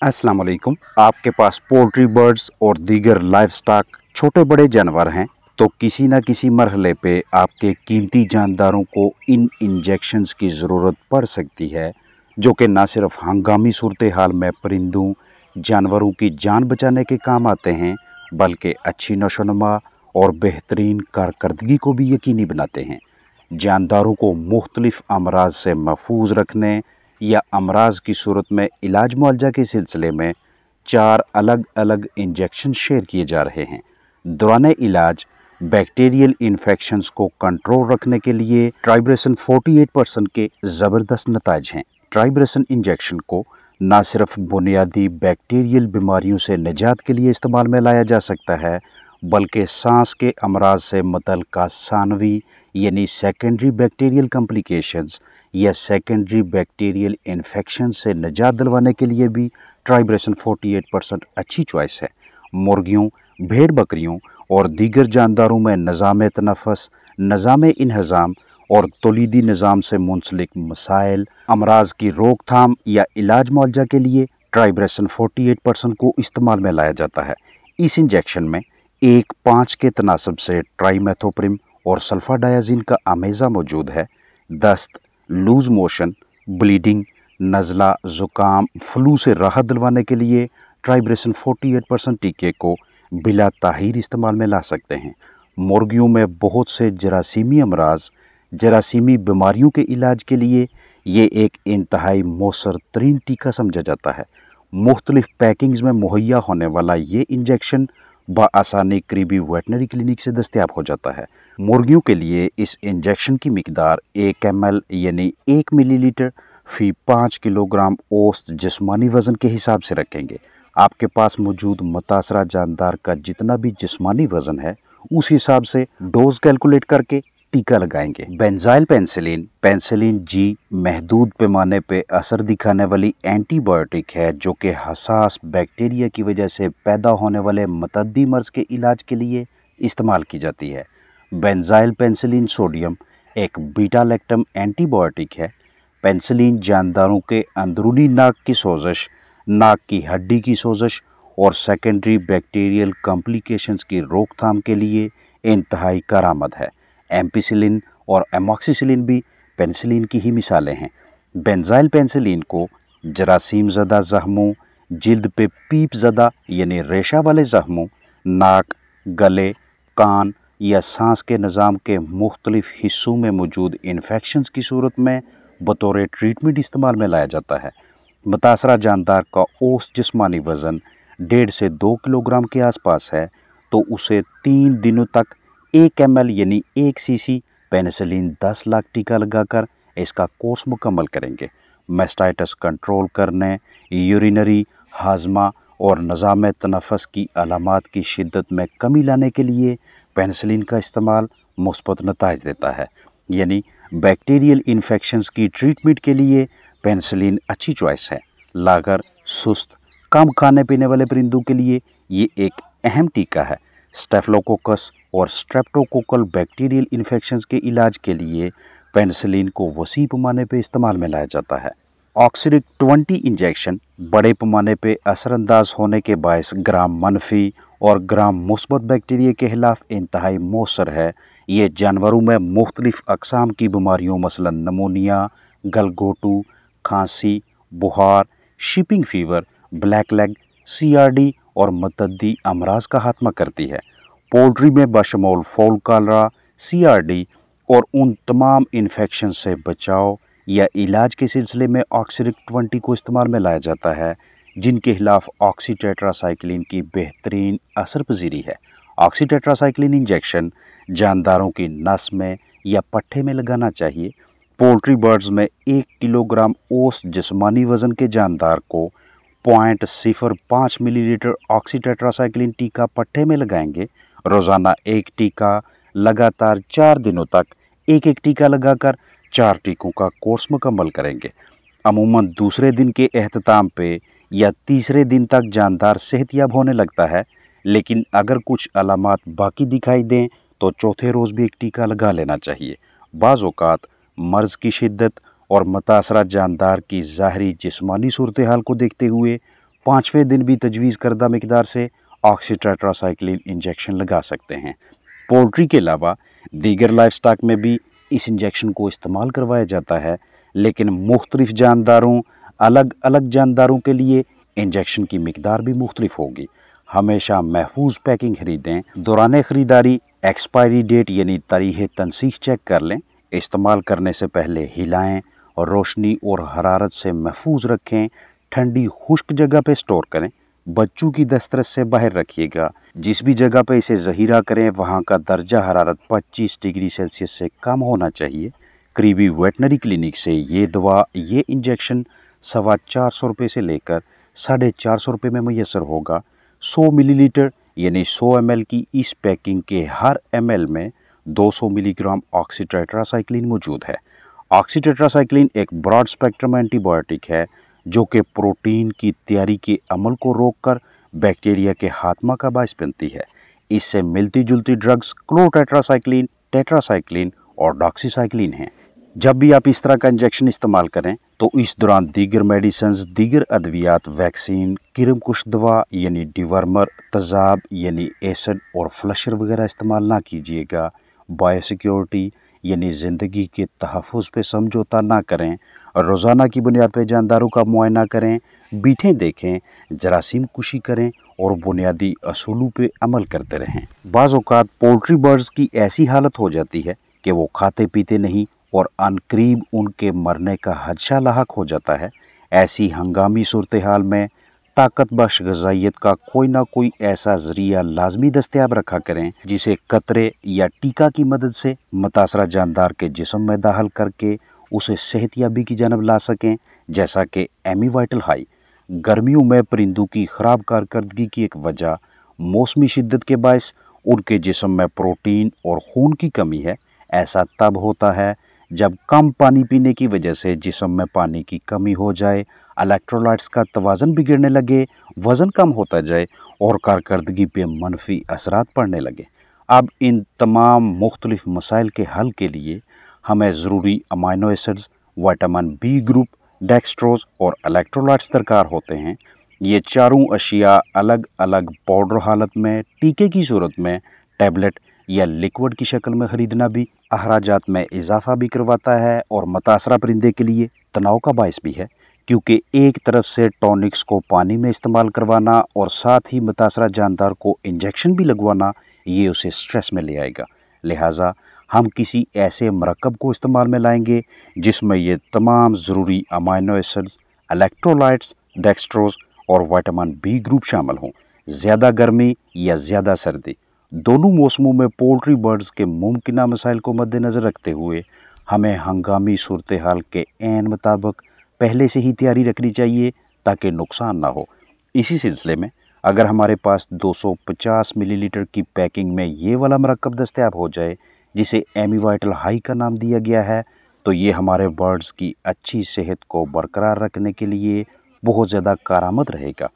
अस्सलाम वालेकुम। आपके पास पोल्ट्री बर्ड्स और दीगर लाइव स्टॉक छोटे बड़े जानवर हैं तो किसी न किसी मरहले पे आपके कीमती जानदारों को इन इंजेक्शंस की ज़रूरत पड़ सकती है, जो कि न सिर्फ हंगामी सूरत हाल में परिंदों जानवरों की जान बचाने के काम आते हैं, बल्कि अच्छी नशोनुमा और बेहतरीन कारकर्दगी को भी यकीनी बनाते हैं। जानदारों को मुख्तलिफ अमराज से महफूज रखने या अमराज की सूरत में इलाज मुआवजा के सिलसिले में 4 अलग अलग इंजेक्शन शेयर किए जा रहे हैं। दौरान इलाज बैक्टीरियल इन्फेक्शंस को कंट्रोल रखने के लिए ट्राइब्रेशन 48% के ज़बरदस्त नताइज हैं। ट्राइब्रेशन इंजेक्शन को न सिर्फ बुनियादी बैक्टीरियल बीमारियों से निजात के लिए इस्तेमाल में लाया जा सकता है, बल्कि सांस के अमराज से मुतल्लिका सानवी यानी सेकेंडरी बैक्टीरियल कॉम्प्लिकेशंस या सेकेंडरी बैक्टीरियल इन्फेक्शन से निजात दिलवाने के लिए भी ट्राइब्रेशन 48% अच्छी चॉइस है। मुर्गियों, भेड़ बकरियों और दीगर जानदारों में निज़ाम तनफ़ुस, निज़ाम इन्हज़ाम और तौलीदी निज़ाम से मुंसलिक मसाइल, अमराज की रोकथाम या इलाज मुआवजा के लिए ट्राइब्रेशन 48% को इस्तेमाल में लाया जाता है। इस इंजेक्शन में 1:5 के तनासब से ट्राइमेथोप्रिम और सल्फाडायाजिन का अमेज़ा मौजूद है। दस्त, लूज मोशन, ब्लीडिंग, नज़ला, ज़ुकाम, फ्लू से राहत दिलवाने के लिए ट्राइब्रेशन 48% टीके को बिला ताहीर इस्तेमाल में ला सकते हैं। मुर्गियों में बहुत से जरासीमी अमराज, जरासीमी बीमारियों के इलाज के लिए ये एक इंतहाई मौसर तरीन टीका समझा जाता है। मुख्तलिफ पैकिंग्स में मुहैया होने वाला ये इंजेक्शन बआसानी करीबी वेटनरी क्लिनिक से दस्तयाब हो जाता है। मुर्गियों के लिए इस इंजेक्शन की मिकदार 1 ml यानी 1 मिलीलीटर फी 5 किलोग्राम औसत जिस्मानी वज़न के हिसाब से रखेंगे। आपके पास मौजूद मुतासरा जानदार का जितना भी जिस्मानी वज़न है, उस हिसाब से डोज कैलकुलेट करके टीका लगाएंगे। बेंजाइल पेनिसिलिन, पेनिसिलिन जी महदूद पैमाने पे असर दिखाने वाली एंटीबायोटिक है, जो कि हसास बैक्टीरिया की वजह से पैदा होने वाले मतअद्दी मर्ज़ के इलाज के लिए इस्तेमाल की जाती है। बेंजाइल पेनिसिलिन सोडियम एक बीटा लैक्टम एंटीबायोटिक है। पेनिसिलिन जानदारों के अंदरूनी नाक की सोजश, नाक की हड्डी की सोजश और सेकेंडरी बैक्टीरियल कॉम्प्लिकेशंस की रोकथाम के लिए इंतहाई कारआमद है। एम्पिसिलिन और एमॉक्सिसिलिन भी पेनिसिलिन की ही मिसालें हैं। बेंजाइल पेनिसिलिन को जरासीम ज़दा ज़ख्मों, जिल्द पे पीप ज़दा यानी रेशा वाले ज़ख्मों, नाक, गले, कान या सांस के निज़ाम के मुख्तलिफ हिस्सों में मौजूद इन्फेक्शंस की सूरत में बतौर ट्रीटमेंट इस्तेमाल में लाया जाता है। मुतासरा जानदार का औसत जिस्मानी वज़न 1.5 से 2 किलोग्राम के आसपास है, तो उसे 3 दिनों तक 1 ml यानी 1 cc पेनिसिलिन 10 लाख टीका लगाकर इसका कोर्स मुकम्मल करेंगे। मैस्टाइटिस कंट्रोल करने, यूरिनरी, हाजमा और निज़ाम तनफ़ुस की अलामात की शिद्दत में कमी लाने के लिए पेनिसिलिन का इस्तेमाल मुस्बत नताइज देता है। यानी बैक्टीरियल इन्फेक्शंस की ट्रीटमेंट के लिए पेनिसिलिन अच्छी चॉइस है। लागर, सुस्त, कम खाने पीने वाले परिंदों के लिए ये एक अहम टीका है। स्टेफिलोकोकस और स्ट्रेप्टोकोकल बैक्टीरियल इन्फेक्शंस के इलाज के लिए पेनिसिलिन को वसी पैमाने पे इस्तेमाल में लाया जाता है। ऑक्सीरिक 20 इंजेक्शन बड़े पैमाने पे असरअंदाज होने के बायस ग्राम मनफी और ग्राम मुस्बत बैक्टीरिया के खिलाफ इंतहाई मौसर है। ये जानवरों में मुख्तलिफ अक़साम की बीमारियों मसलन नमोनिया, गलघोटू, खांसी, बुखार, shipping fever, black leg, CRD और मतअद्दी अमराज का खात्मा करती है। पोल्ट्री में बशमूल फॉल कॉलरा, CRD और उन तमाम इन्फेक्शन से बचाव या इलाज के सिलसिले में ऑक्सीरिक 20 को इस्तेमाल में लाया जाता है, जिनके खिलाफ ऑक्सीटेट्रासाइक्लिन की बेहतरीन असर पजीरी है। ऑक्सीटेट्रासाइक्लिन इंजेक्शन जानदारों की नस में या पट्ठे में लगाना चाहिए। पोल्ट्री बर्ड्स में 1 किलोग्राम औसत जिस्मानी वज़न के जानदार को 0.05 मिलीलीटर ऑक्सीटेट्रासाइक्लिन टीका पट्ठे में लगाएंगे। रोज़ाना 1 टीका, लगातार 4 दिनों तक 1-1 टीका लगाकर 4 टीकों का कोर्स मुकम्मल करेंगे। अमूमन दूसरे दिन के एहतताम पे या तीसरे दिन तक जानदार सेहतयाब होने लगता है, लेकिन अगर कुछ अलामात बाकी दिखाई दें तो चौथे रोज़ भी 1 टीका लगा लेना चाहिए। बाज़ औक़ात मर्ज़ की शिद्दत और मुतासरा जानदार की ज़ाहरी जिस्मानी सूरत हाल को देखते हुए 5वें दिन भी तजवीज़ करदा मिकदार से ऑक्सीटेट्रासाइक्लिन इंजेक्शन लगा सकते हैं। पोल्ट्री के अलावा दीगर लाइफ स्टॉक में भी इस इंजेक्शन को इस्तेमाल करवाया जाता है, लेकिन मुख्तलिफ जानदारों अलग अलग जानदारों के लिए इंजेक्शन की मिकदार भी मुख्तलिफ होगी। हमेशा महफूज पैकिंग खरीदें। दौरान ख़रीदारी एक्सपायरी डेट यानी तारीख़ तनसीख चेक कर लें। इस्तेमाल करने से पहले हिलाएं और रोशनी और हरारत से महफूज रखें। ठंडी खुश्क जगह पे स्टोर करें। बच्चों की दस्तरस से बाहर रखिएगा। जिस भी जगह पे इसे ज़हीरा करें वहाँ का दर्जा हरारत 25 डिग्री सेल्सियस से कम होना चाहिए। करीबी वेटनरी क्लिनिक से ये इंजेक्शन 425 रुपये से लेकर 450 रुपये में मैसर होगा। 100 मिलीलीटर यानी 100 ml की इस पैकिंग के हर ml में 200 मिलीग्राम ऑक्सीटेट्रासाइक्लिन मौजूद है। ऑक्सीटेट्रासाइक्लिन एक ब्रॉड स्पेक्ट्रम एंटीबायोटिक है जो कि प्रोटीन की तैयारी के अमल को रोककर बैक्टीरिया के खात्मा का बायस बनती है। इससे मिलती जुलती ड्रग्स क्लोटेट्रासाइक्लिन, टेट्रासाइक्लिन और डॉक्सीसाइक्लिन हैं। जब भी आप इस तरह का इंजेक्शन इस्तेमाल करें तो इस दौरान दीगर मेडिसिन्स, दीगर अद्वियात, वैक्सीन, किरमकुश दवा यानी डिवर्मर, तेज़ाब यानी एसिड और फ्लशर वगैरह इस्तेमाल ना कीजिएगा। बायोसिक्योरिटी यानी ज़िंदगी के तहफ़्फ़ुज़ पे समझौता ना करें। रोज़ाना की बुनियाद पर जानदारों का मुआयना करें। बीठें देखें, जरासीम कुशी करें और बुनियादी असूलों पे अमल करते रहें। बाज़ औक़ात पोल्ट्री बर्ड्स की ऐसी हालत हो जाती है कि वो खाते पीते नहीं और अनकरीब उनके मरने का खदशा लाहक हो जाता है। ऐसी हंगामी सूरत हाल में ताकत बख्श ग़िज़ाइयत का कोई ना कोई ऐसा ज़रिया लाजमी दस्तयाब रखा करें जिसे कतरे या टीका की मदद से मुतासरा जानदार के जिस्म में दाखिल करके उसे सेहतयाबी की जानब ला सकें, जैसा कि एमी वाइटल हाई। गर्मियों में परिंदों की ख़राब कारकर्दगी की एक वजह मौसमी शिद्दत के बायस उनके जिस्म में प्रोटीन और खून की कमी है। ऐसा तब होता है जब कम पानी पीने की वजह से जिस्म में पानी की कमी हो जाए, इलेक्ट्रोलाइट्स का तवाज़न बिगड़ने लगे, वज़न कम होता जाए और कारकर्दगी पे मनफी असरात पड़ने लगे। अब इन तमाम मुख्तलिफ मसाइल के हल के लिए हमें ज़रूरी amino acids, vitamin B group, dextrose और इलेक्ट्रोलाइट्स दरकार होते हैं। ये चारों अशिया अलग अलग पाउडर हालत में, टीके की सूरत में, टैबलेट या लिक्विड की शक्ल में ख़रीदना भी अखराजात में इजाफ़ा भी करवाता है और मुतासरा परिंदे के लिए तनाव का बायस भी है, क्योंकि एक तरफ से टॉनिक्स को पानी में इस्तेमाल करवाना और साथ ही मुतासरा जानदार को इंजेक्शन भी लगवाना, ये उसे स्ट्रेस में ले आएगा। लिहाजा हम किसी ऐसे मरकब को इस्तेमाल में लाएंगे जिसमें ये तमाम ज़रूरी अमाइनो एसिड्स, इलेक्ट्रोलाइट्स, डेक्स्ट्रोज और विटामिन बी ग्रुप शामिल हों। ज़्यादा गर्मी या ज़्यादा सर्दी, दोनों मौसमों में पोल्ट्री बर्ड्स के मुमकिना मसाइल को मद्देनज़र रखते हुए हमें हंगामी सूरत हाल के ऐन मुताबिक पहले से ही तैयारी रखनी चाहिए ताकि नुकसान ना हो। इसी सिलसिले में अगर हमारे पास 250 मिलीलीटर की पैकिंग में ये वाला मरकब दस्तयाब हो जाए जिसे एमी वाइटल हाई का नाम दिया गया है, तो ये हमारे बर्ड्स की अच्छी सेहत को बरकरार रखने के लिए बहुत ज़्यादा कारआमद रहेगा।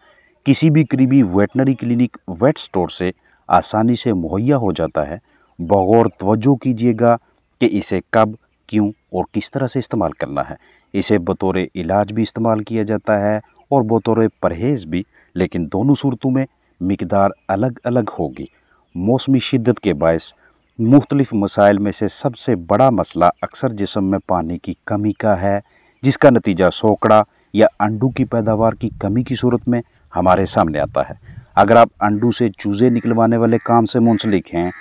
किसी भी करीबी वेटनरी क्लिनिक, वेट स्टोर से आसानी से मुहैया हो जाता है। बगौर तवज्जो कीजिएगा कि इसे कब, क्यों और किस तरह से इस्तेमाल करना है। इसे बतौर इलाज भी इस्तेमाल किया जाता है और बतौर परहेज़ भी, लेकिन दोनों सूरतों में मिकदार अलग अलग होगी। मौसमी शिद्दत के बायस मुख्तलिफ मसाइल में से सबसे बड़ा मसला अक्सर जिस्म में पानी की कमी का है, जिसका नतीजा सोकड़ा या अंडों की पैदावार की कमी की सूरत में हमारे सामने आता है। अगर आप अंडों से चूज़े निकलवाने वाले काम से मुंसलिक हैं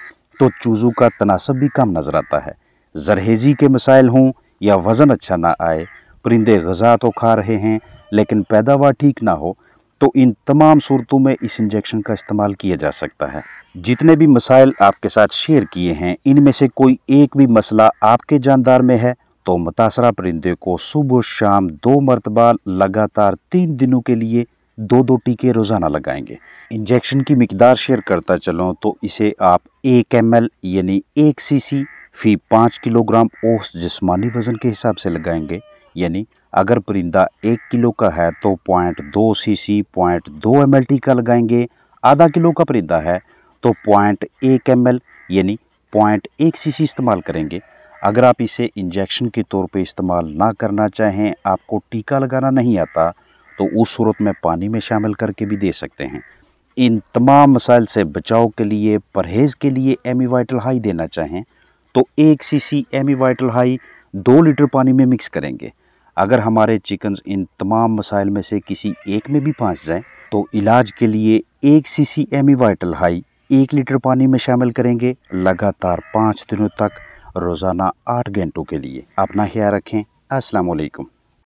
तो चूज़ों का तनासब भी कम नज़र आता है। जरहेज़ी के मसाइल हों या वज़न अच्छा ना आए, परिंदे ग़िज़ा तो खा रहे हैं लेकिन पैदावार ठीक ना हो, तो इन तमाम सूरतों में इस इंजेक्शन का इस्तेमाल किया जा सकता है। जितने भी मसाइल आपके साथ शेयर किए हैं, इनमें से कोई एक भी मसला आपके जानदार में है तो मुतासरा परिंदे को सुबह शाम 2 मरतबा लगातार 3 दिनों के लिए 2-2 टीके रोज़ाना लगाएंगे। इंजेक्शन की मिकदार शेयर करता चलूँ तो इसे आप 1 ml यानी 1 cc फ़ी 5 किलोग्राम औसत जिस्मानी वज़न के हिसाब से लगाएंगे। यानी अगर परिंदा 1 किलो का है तो 0.2 cc 0.2 ml टीका लगाएंगे। आधा किलो का परिंदा है तो 0.1 ml यानी 0.1 cc इस्तेमाल करेंगे। अगर आप इसे इंजेक्शन के तौर पे इस्तेमाल ना करना चाहें, आपको टीका लगाना नहीं आता, तो उस सूरत में पानी में शामिल करके भी दे सकते हैं। इन तमाम मसाइल से बचाव के लिए, परहेज़ के लिए एमी वाइटल हाई देना चाहें तो 1 cc Amivital high 2 litre पानी में मिक्स करेंगे। अगर हमारे चिकन्स इन तमाम मसाइल में से किसी एक में भी फंस जाएं तो इलाज के लिए 1 cc Amivital high 1 litre पानी में शामिल करेंगे लगातार 5 दिनों तक, रोज़ाना 8 घंटों के लिए। अपना ख्याल रखें। अस्सलाम वालेकुम।